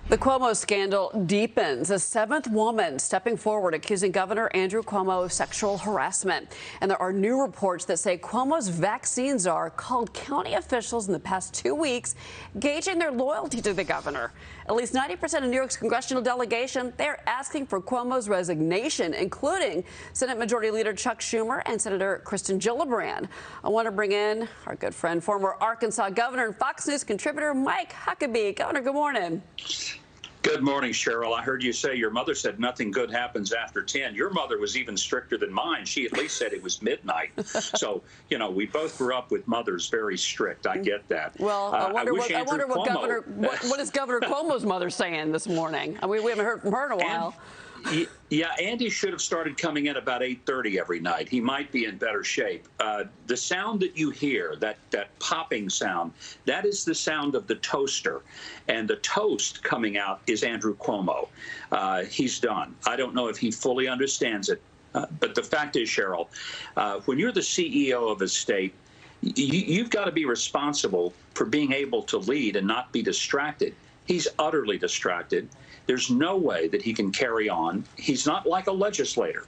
The Cuomo scandal deepens. A seventh woman stepping forward accusing Governor Andrew Cuomo of sexual harassment. And there are new reports that say Cuomo's vaccine czar called county officials in the past 2 weeks, gauging their loyalty to the governor. At least 90% of New York's congressional delegation, they're asking for Cuomo's resignation, including Senate Majority Leader Chuck Schumer and Senator Kristen Gillibrand. I want to bring in our good friend, former Arkansas governor and Fox News contributor Mike Huckabee. Governor, good morning. Good morning, Cheryl. I heard you say your mother said nothing good happens after 10. Your mother was even stricter than mine. She at least said it was midnight. So, you know, we both grew up with mothers very strict. I get that. Well, I wonder what is Governor Cuomo's mother saying this morning? We haven't heard from her in a while. Yeah, Andy should have started coming in about 8:30 every night. He might be in better shape. The sound that you hear, that popping sound, that is the sound of the toaster. And the toast coming out is Andrew Cuomo. He's done. I don't know if he fully understands it. But the fact is, Cheryl, when you're the CEO of a state, you've got to be responsible for being able to lead and not be distracted. He's utterly distracted. There's no way that he can carry on. He's not like a legislator.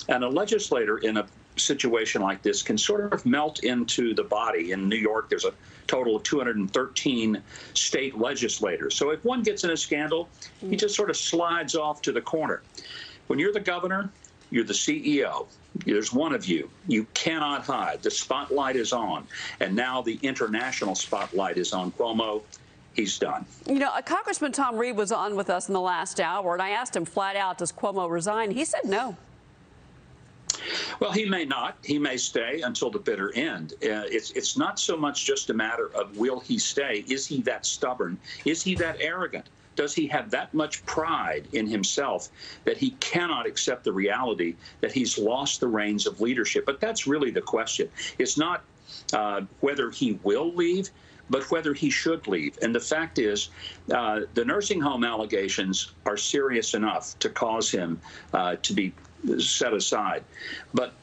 And a legislator in a situation like this can sort of melt into the body. In New York, there's a total of 213 state legislators. So if one gets in a scandal, he just sort of slides off to the corner. When you're the governor, you're the CEO. There's one of you. You cannot hide. The spotlight is on. And now the international spotlight is on Cuomo. He's done. You know, Congressman Tom Reed was on with us in the last hour, and I asked him flat out, does Cuomo resign? He said no. Well, he may not. He may stay until the bitter end. It's not so much just a matter of will he stay. Is he that stubborn? Is he that arrogant? Does he have that much pride in himself that he cannot accept the reality that he's lost the reins of leadership? But that's really the question. It's not whether he will leave, but whether he should leave. And the fact is, the nursing home allegations are serious enough to cause him to be set aside. But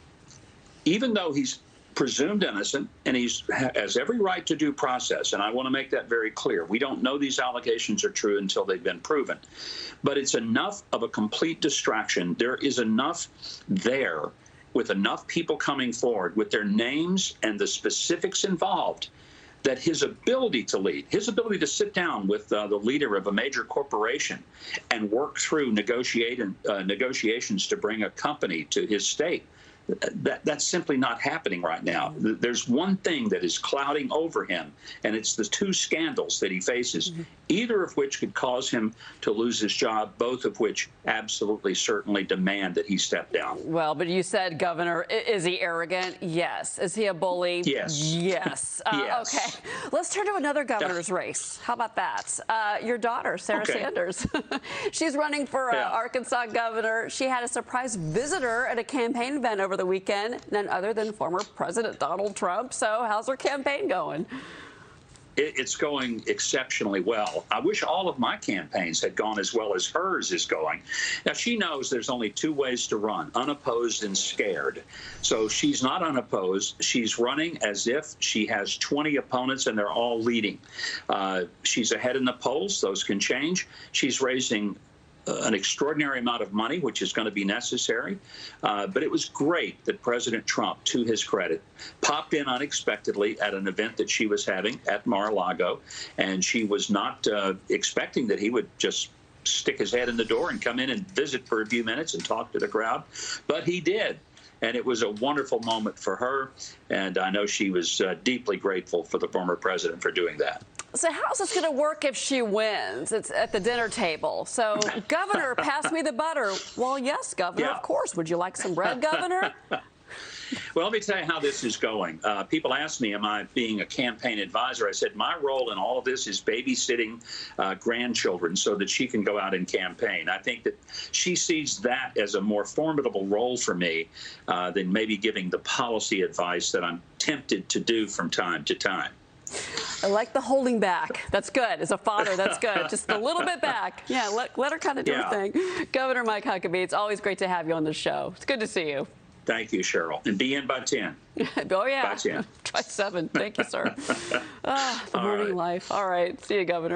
even though he's presumed innocent and he has every right to due process, and I want to make that very clear, we don't know these allegations are true until they've been proven. But it's enough of a complete distraction. There is enough there with enough people coming forward with their names and the specifics involved that his ability to lead, his ability to sit down with the leader of a major corporation and work through negotiations to bring a company to his state, that's simply not happening right now. There's one thing that is clouding over him, and it's the two scandals that he faces, either of which could cause him to lose his job, both of which absolutely certainly demand that he step down. Well, but you said, Governor, is he arrogant? Yes. Is he a bully? Yes. Yes. Yes. Okay. Let's turn to another governor's race. How about that? Your daughter, Sarah Sanders. She's running for Arkansas governor. She had a surprise visitor at a campaign event over the weekend, none other than former President Donald Trump. So how's her campaign going? It's going exceptionally well. I wish all of my campaigns had gone as well as hers is going. Now, she knows there's only two ways to run, unopposed and scared. So she's not unopposed. She's running as if she has 20 opponents and they're all leading. She's ahead in the polls. Those can change. She's raising an extraordinary amount of money, which is going to be necessary. But it was great that President Trump, to his credit, popped in unexpectedly at an event that she was having at Mar-a-Lago, and she was not expecting that he would just stick his head in the door and come in and visit for a few minutes and talk to the crowd. But he did. And it was a wonderful moment for her, and I know she was deeply grateful for the former president for doing that. So how's this going to work if she wins? It's at the dinner table. So, Governor, pass me the butter. Well, yes, Governor, of course. Would you like some bread, Governor? Well, let me tell you how this is going. People ask me, am I being a campaign advisor? I said, my role in all of this is babysitting grandchildren so that she can go out and campaign. I think that she sees that as a more formidable role for me than maybe giving the policy advice that I'm tempted to do from time to time. I like the holding back. That's good. As a father, that's good. Just a little bit back. Yeah, let her kind of do her thing. Governor Mike Huckabee, it's always great to have you on the show. It's good to see you. Thank you, Cheryl. And be in by 10. Oh, yeah. By 10. Try 7. Thank you, sir. The morning life. All right. See you, Governor.